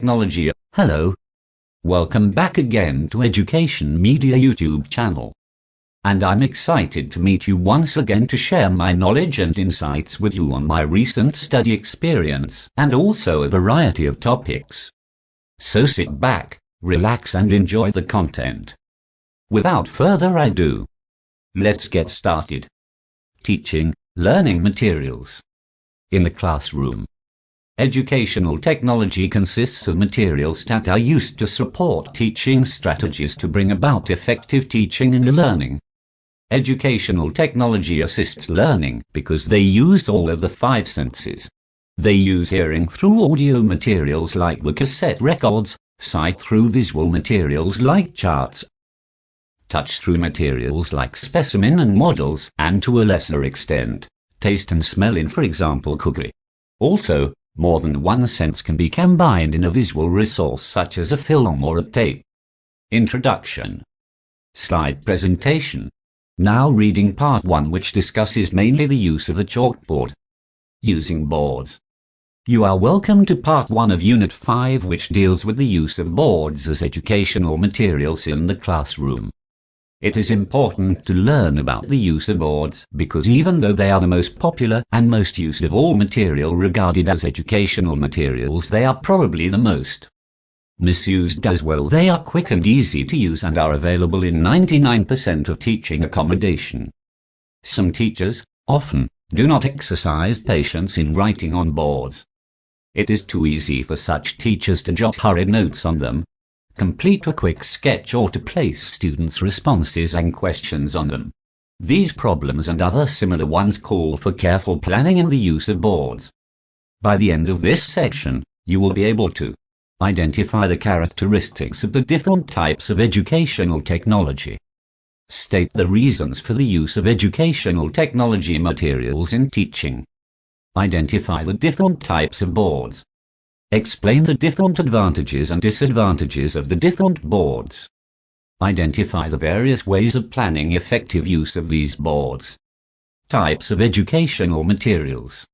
Technology. Hello. Welcome back again to Education Media YouTube channel. And I'm excited to meet you once again to share my knowledge and insights with you on my recent study experience and also a variety of topics. So sit back, relax and enjoy the content. Without further ado, let's get started. Teaching, learning materials. In the classroom. Educational technology consists of materials that are used to support teaching strategies to bring about effective teaching and learning. Educational technology assists learning because they use all of the five senses. They use hearing through audio materials like the cassette records, sight through visual materials like charts, touch through materials like specimen and models, and to a lesser extent, taste and smell in, for example, cookery. Also, more than one sense can be combined in a visual resource such as a film or a tape. Introduction. Slide presentation. Now reading part 1, which discusses mainly the use of the chalkboard. Using boards. You are welcome to part 1 of Unit 5, which deals with the use of boards as educational materials in the classroom. It is important to learn about the use of boards because even though they are the most popular and most used of all material regarded as educational materials, they are probably the most misused as well. They are quick and easy to use and are available in 99% of teaching accommodation. Some teachers, often, do not exercise patience in writing on boards. It is too easy for such teachers to jot hurried notes on them, complete a quick sketch or to place students' responses and questions on them. These problems and other similar ones call for careful planning in the use of boards. By the end of this section, you will be able to identify the characteristics of the different types of educational technology. State the reasons for the use of educational technology materials in teaching. Identify the different types of boards. Explain the different advantages and disadvantages of the different boards. Identify the various ways of planning effective use of these boards. Types of educational materials.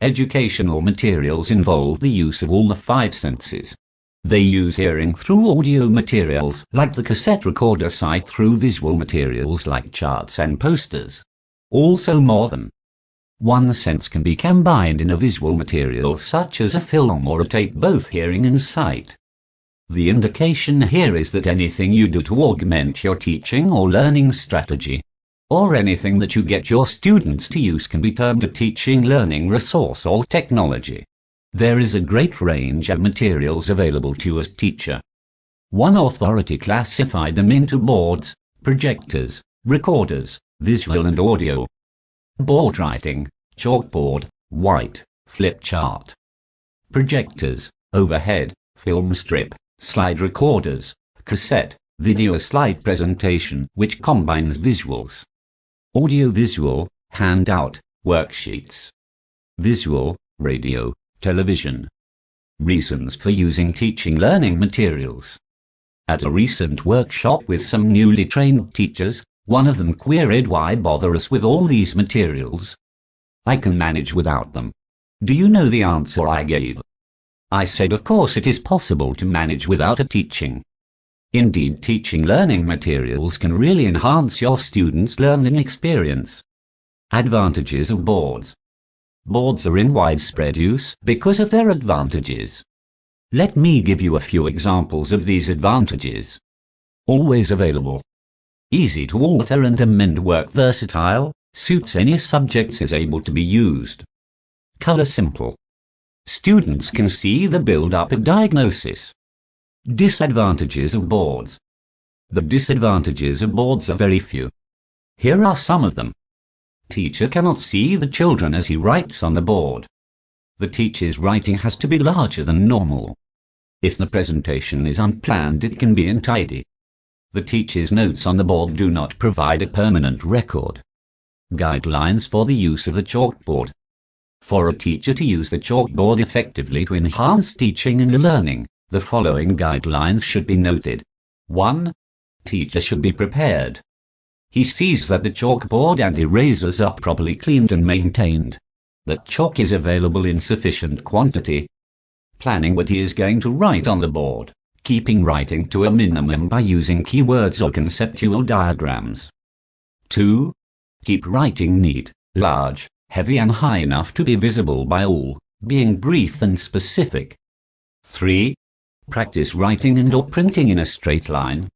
Educational materials involve the use of all the five senses. They use hearing through audio materials like the cassette recorder, sight through visual materials like charts and posters. Also, more than one sense can be combined in a visual material such as a film or a tape, both hearing and sight. The indication here is that anything you do to augment your teaching or learning strategy, or anything that you get your students to use, can be termed a teaching learning resource or technology. There is a great range of materials available to you as teacher. One authority classified them into boards, projectors, recorders, visual and audio. Board writing, chalkboard, white, flip chart. Projectors, overhead, film strip, slide recorders, cassette, video slide presentation which combines visuals. Audio-visual, handout, worksheets. Visual, radio, television. Reasons for using teaching learning materials. At a recent workshop with some newly trained teachers, one of them queried, "Why bother us with all these materials? I can manage without them." Do you know the answer I gave? I said, of course it is possible to manage without a teaching. Indeed, teaching learning materials can really enhance your students' learning experience. Advantages of boards. Boards are in widespread use because of their advantages. Let me give you a few examples of these advantages. Always available. Easy to alter and amend, work versatile, suits any subjects, is able to be used. Color simple. Students can see the build-up of diagnosis. Disadvantages of boards. The disadvantages of boards are very few. Here are some of them. Teacher cannot see the children as he writes on the board. The teacher's writing has to be larger than normal. If the presentation is unplanned, it can be untidy. The teacher's notes on the board do not provide a permanent record. Guidelines for the use of the chalkboard. For a teacher to use the chalkboard effectively to enhance teaching and learning, the following guidelines should be noted. 1. Teacher should be prepared. He sees that the chalkboard and erasers are properly cleaned and maintained, that chalk is available in sufficient quantity, planning what he is going to write on the board, keeping writing to a minimum by using keywords or conceptual diagrams. 2. Keep writing neat, large, heavy and high enough to be visible by all, being brief and specific. 3. Practice writing and/or printing in a straight line.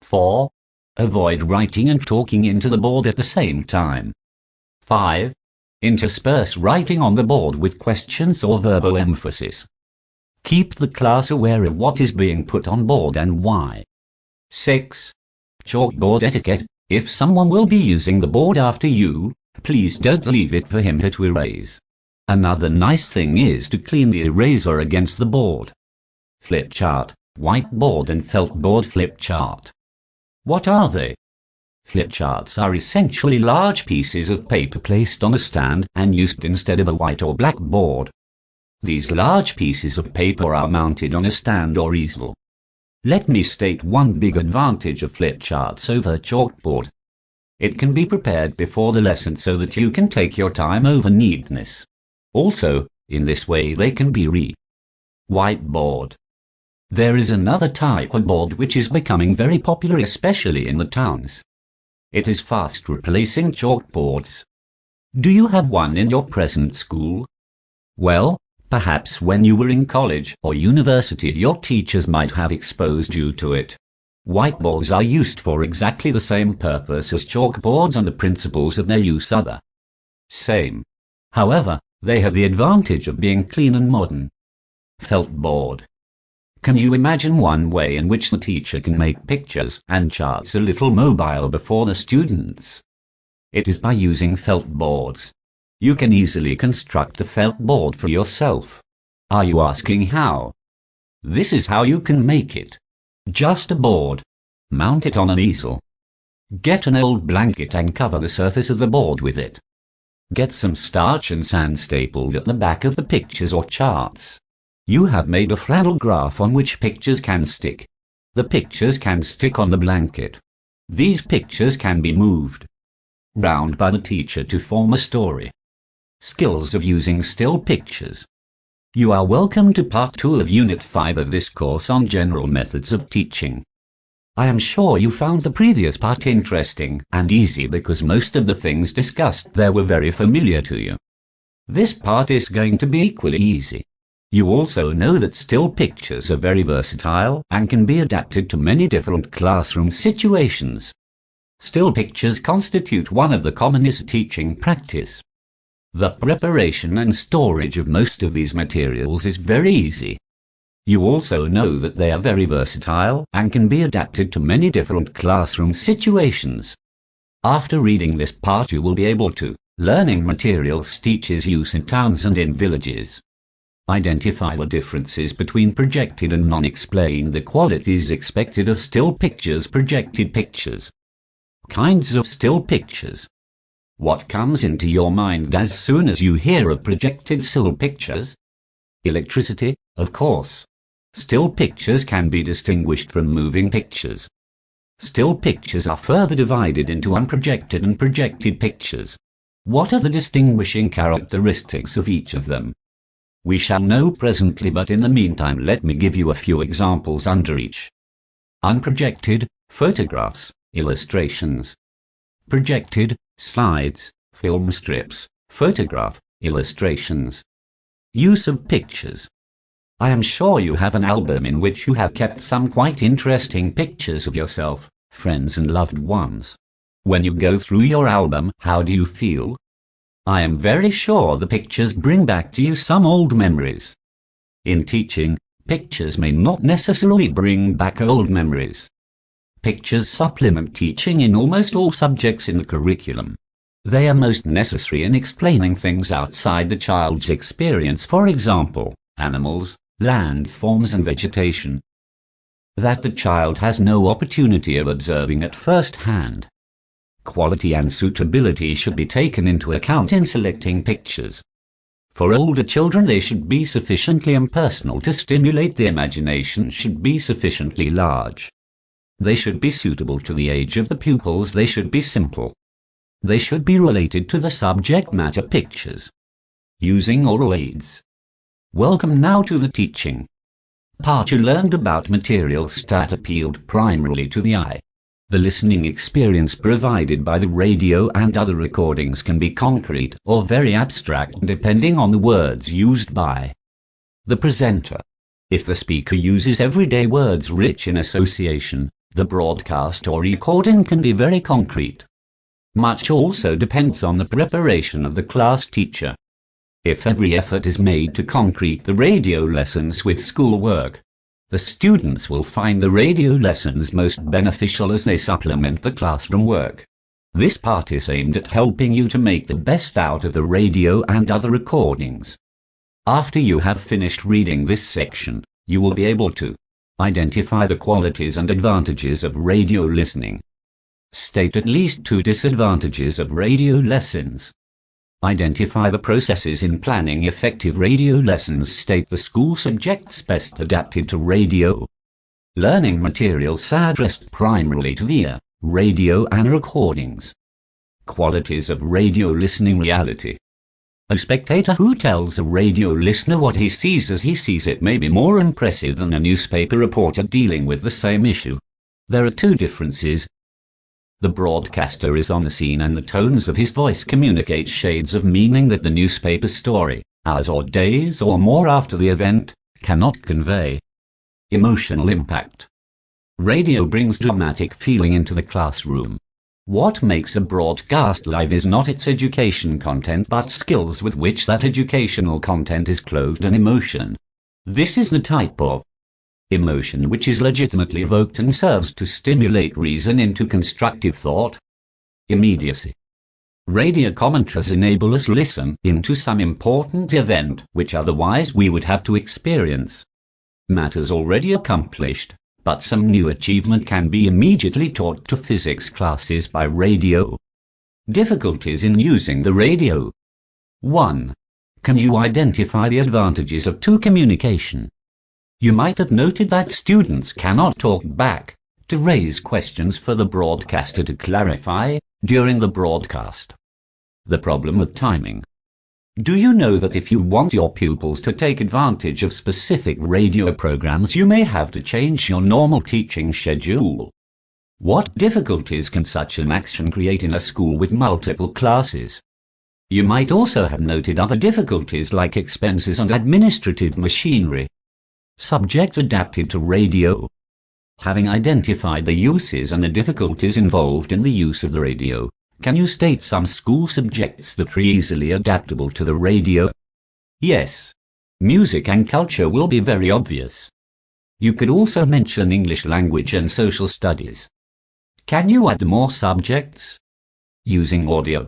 4. Avoid writing and talking into the board at the same time. 5. Intersperse writing on the board with questions or verbal emphasis. Keep the class aware of what is being put on board and why. 6. Chalkboard etiquette. If someone will be using the board after you, please don't leave it for him to erase. Another nice thing is to clean the eraser against the board. Flip chart, whiteboard and felt board flip chart. What are they? Flip charts are essentially large pieces of paper placed on a stand and used instead of a white or black board. These large pieces of paper are mounted on a stand or easel. Let me state one big advantage of flip charts over chalkboard. It can be prepared before the lesson so that you can take your time over neatness. Also, in this way they can be whiteboard. There is another type of board which is becoming very popular, especially in the towns. It is fast replacing chalkboards. Do you have one in your present school? Well, perhaps when you were in college or university your teachers might have exposed you to it. Whiteboards are used for exactly the same purpose as chalkboards and the principles of their use are the same. However, they have the advantage of being clean and modern. Felt board. Can you imagine one way in which the teacher can make pictures and charts a little mobile before the students? It is by using felt boards. You can easily construct a felt board for yourself. Are you asking how? This is how you can make it. Just a board. Mount it on an easel. Get an old blanket and cover the surface of the board with it. Get some starch and sand stapled at the back of the pictures or charts. You have made a flannel graph on which pictures can stick. The pictures can stick on the blanket. These pictures can be moved round by the teacher to form a story. Skills of using still pictures. You are welcome to Part 2 of Unit 5 of this course on General Methods of Teaching. I am sure you found the previous part interesting and easy because most of the things discussed there were very familiar to you. This part is going to be equally easy. You also know that still pictures are very versatile and can be adapted to many different classroom situations. Still pictures constitute one of the commonest teaching practice. The preparation and storage of most of these materials is very easy. You also know that they are very versatile and can be adapted to many different classroom situations. After reading this part you will be able to learning materials teaches use in towns and in villages. Identify the differences between projected and non-explain the qualities expected of still pictures. Projected pictures. Kinds of still pictures. What comes into your mind as soon as you hear of projected still pictures? Electricity, of course. Still pictures can be distinguished from moving pictures. Still pictures are further divided into unprojected and projected pictures. What are the distinguishing characteristics of each of them? We shall know presently, but in the meantime let me give you a few examples under each. Unprojected, photographs, illustrations. Projected, slides, film strips, photograph, illustrations. Use of pictures. I am sure you have an album in which you have kept some quite interesting pictures of yourself, friends and loved ones. When you go through your album, how do you feel? I am very sure the pictures bring back to you some old memories. In teaching, pictures may not necessarily bring back old memories. Pictures supplement teaching in almost all subjects in the curriculum. They are most necessary in explaining things outside the child's experience, for example, animals, land forms and vegetation, that the child has no opportunity of observing at first hand. Quality and suitability should be taken into account in selecting pictures. For older children they should be sufficiently impersonal to stimulate the imagination, should be sufficiently large. They should be suitable to the age of the pupils, they should be simple. They should be related to the subject matter. Pictures. Using oral aids. Welcome now to the teaching part. You learned about material stat appealed primarily to the eye. The listening experience provided by the radio and other recordings can be concrete or very abstract depending on the words used by the presenter. If the speaker uses everyday words rich in association, the broadcast or recording can be very concrete. Much also depends on the preparation of the class teacher. If every effort is made to concrete the radio lessons with schoolwork, the students will find the radio lessons most beneficial as they supplement the classroom work. This part is aimed at helping you to make the best out of the radio and other recordings. After you have finished reading this section, you will be able to identify the qualities and advantages of radio listening. State at least 2 disadvantages of radio lessons. Identify the processes in planning effective radio lessons. State the school subjects best adapted to radio. Learning materials addressed primarily to the ear, radio and recordings. Qualities of radio listening. Reality. A spectator who tells a radio listener what he sees as he sees it may be more impressive than a newspaper reporter dealing with the same issue. There are 2 differences. The broadcaster is on the scene and the tones of his voice communicate shades of meaning that the newspaper story, hours or days or more after the event, cannot convey. Emotional impact. Radio brings dramatic feeling into the classroom. What makes a broadcast live is not its education content but skills with which that educational content is clothed in emotion. This is the type of emotion which is legitimately evoked and serves to stimulate reason into constructive thought. Immediacy. Radio commentaries enable us to listen into some important event which otherwise we would have to experience. Matters already accomplished, but some new achievement can be immediately taught to physics classes by radio. Difficulties in using the radio. 1. Can you identify the advantages of 2 communication? You might have noted that students cannot talk back to raise questions for the broadcaster to clarify during the broadcast. The problem of timing. Do you know that if you want your pupils to take advantage of specific radio programs, you may have to change your normal teaching schedule? What difficulties can such an action create in a school with multiple classes? You might also have noted other difficulties like expenses and administrative machinery. Subject adapted to radio. Having identified the uses and the difficulties involved in the use of the radio, can you state some school subjects that are easily adaptable to the radio? Yes. Music and culture will be very obvious. You could also mention English language and social studies. Can you add more subjects? Using audio.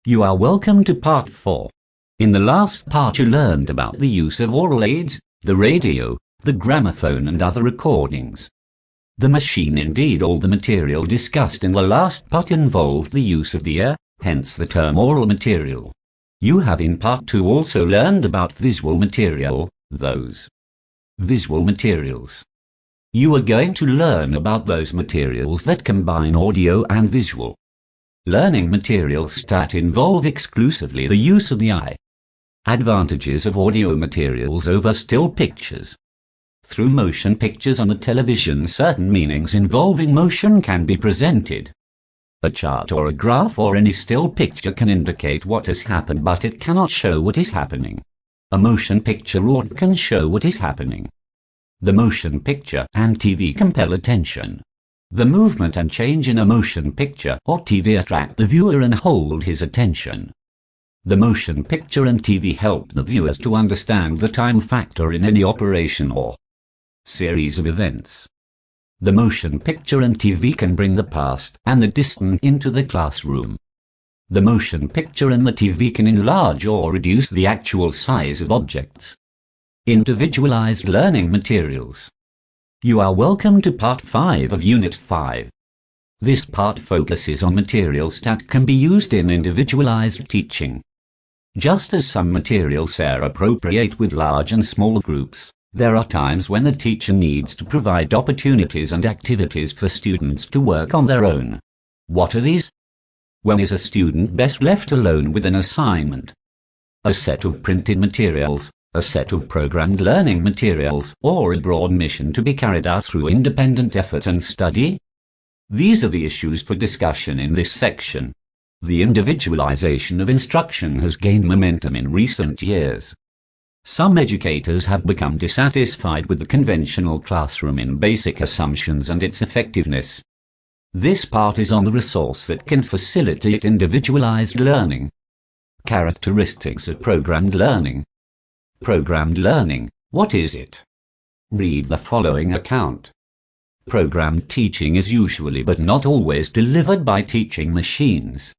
You are welcome to part 4. In the last part you learned about the use of oral aids, the radio, the gramophone and other recordings. The machine. Indeed, all the material discussed in the last part involved the use of the ear, hence the term oral material. You have in part 2 also learned about visual material, those visual materials. You are going to learn about those materials that combine audio and visual. Learning materials that involve exclusively the use of the eye. Advantages of audio materials over still pictures. Through motion pictures on the television, certain meanings involving motion can be presented. A chart or a graph or any still picture can indicate what has happened, but it cannot show what is happening. A motion picture or can show what is happening. The motion picture and TV compel attention. The movement and change in a motion picture or TV attract the viewer and hold his attention. The motion picture and TV help the viewers to understand the time factor in any operation or series of events. The motion picture and TV can bring the past and the distant into the classroom. The motion picture and the TV can enlarge or reduce the actual size of objects. Individualized learning materials. You are welcome to part 5 of Unit 5. This part focuses on materials that can be used in individualized teaching. Just as some materials are appropriate with large and small groups, there are times when the teacher needs to provide opportunities and activities for students to work on their own. What are these? When is a student best left alone with an assignment? A set of printed materials, a set of programmed learning materials, or a broad mission to be carried out through independent effort and study? These are the issues for discussion in this section. The individualization of instruction has gained momentum in recent years. Some educators have become dissatisfied with the conventional classroom in basic assumptions and its effectiveness. This part is on the resource that can facilitate individualized learning. Characteristics of programmed learning. Programmed learning, what is it? Read the following account. Programmed teaching is usually but not always delivered by teaching machines.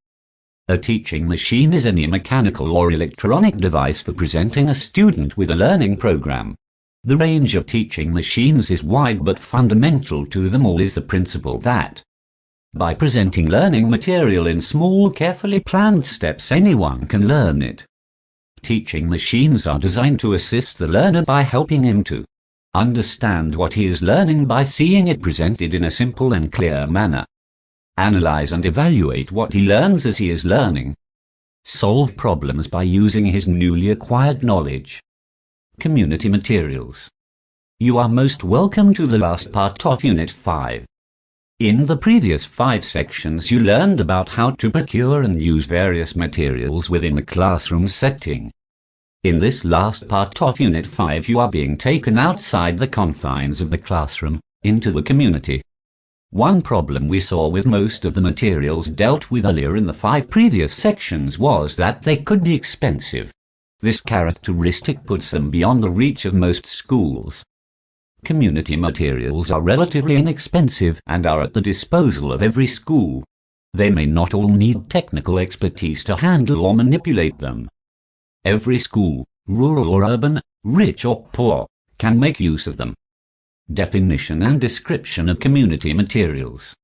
A teaching machine is any mechanical or electronic device for presenting a student with a learning program. The range of teaching machines is wide, but fundamental to them all is the principle that by presenting learning material in small, carefully planned steps, anyone can learn it. Teaching machines are designed to assist the learner by helping him to understand what he is learning by seeing it presented in a simple and clear manner. Analyze and evaluate what he learns as he is learning. Solve problems by using his newly acquired knowledge. Community materials. You are most welcome to the last part of Unit 5. In the previous 5 sections you learned about how to procure and use various materials within a classroom setting. In this last part of Unit 5 you are being taken outside the confines of the classroom, into the community. One problem we saw with most of the materials dealt with earlier in the 5 previous sections was that they could be expensive. This characteristic puts them beyond the reach of most schools. Community materials are relatively inexpensive and are at the disposal of every school. They may not all need technical expertise to handle or manipulate them. Every school, rural or urban, rich or poor, can make use of them. Definition and description of community materials.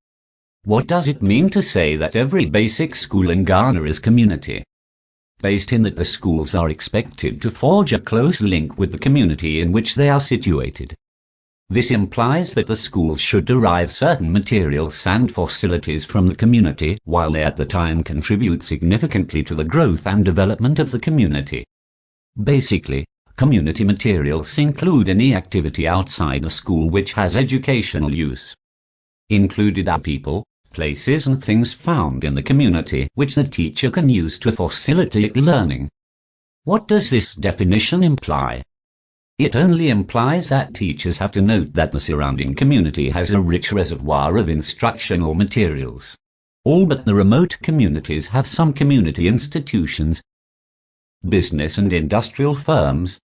What does it mean to say that every basic school in Ghana is community? Based in that the schools are expected to forge a close link with the community in which they are situated. This implies that the schools should derive certain materials and facilities from the community, while they at the time contribute significantly to the growth and development of the community. Basically, community materials include any activity outside a school which has educational use. Included are people, places and things found in the community which the teacher can use to facilitate learning. What does this definition imply? It only implies that teachers have to note that the surrounding community has a rich reservoir of instructional materials. All but the remote communities have some community institutions, business and industrial firms,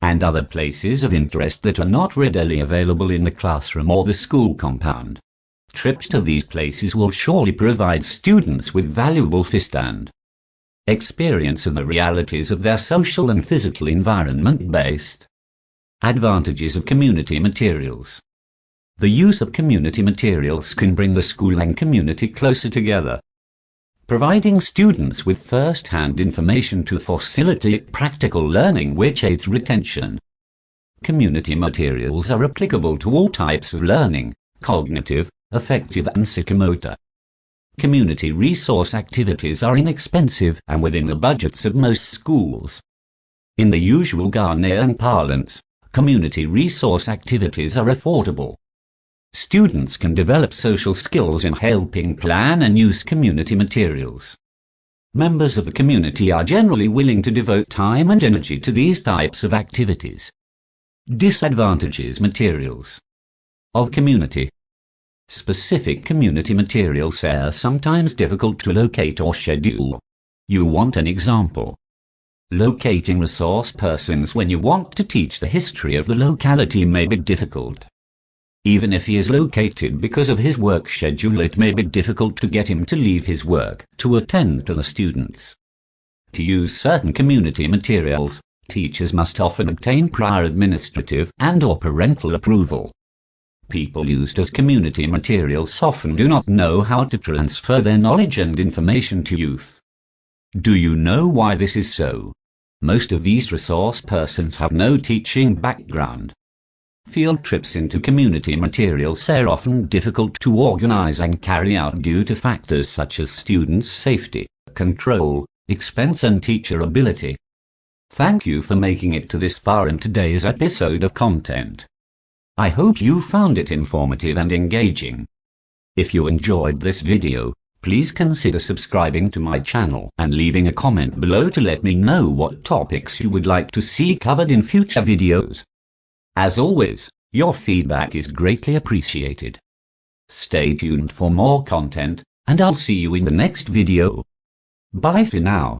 and other places of interest that are not readily available in the classroom or the school compound. Trips to these places will surely provide students with valuable first-hand experience of the realities of their social and physical environment. Based advantages of community materials. The use of community materials can bring the school and community closer together, providing students with first-hand information to facilitate practical learning which aids retention. Community materials are applicable to all types of learning, cognitive, affective and psychomotor. Community resource activities are inexpensive and within the budgets of most schools. In the usual Ghanaian parlance, community resource activities are affordable. Students can develop social skills in helping plan and use community materials. Members of the community are generally willing to devote time and energy to these types of activities. Disadvantages materials of community. Specific community materials are sometimes difficult to locate or schedule. You want an example. Locating resource persons when you want to teach the history of the locality may be difficult. Even if he is located because of his work schedule, it may be difficult to get him to leave his work to attend to the students. To use certain community materials, teachers must often obtain prior administrative and/or parental approval. People used as community materials often do not know how to transfer their knowledge and information to youth. Do you know why this is so? Most of these resource persons have no teaching background. Field trips into community materials are often difficult to organize and carry out due to factors such as students' safety, control, expense and teacher ability. Thank you for making it to this far in today's episode of content. I hope you found it informative and engaging. If you enjoyed this video, please consider subscribing to my channel and leaving a comment below to let me know what topics you would like to see covered in future videos. As always, your feedback is greatly appreciated. Stay tuned for more content, and I'll see you in the next video. Bye for now.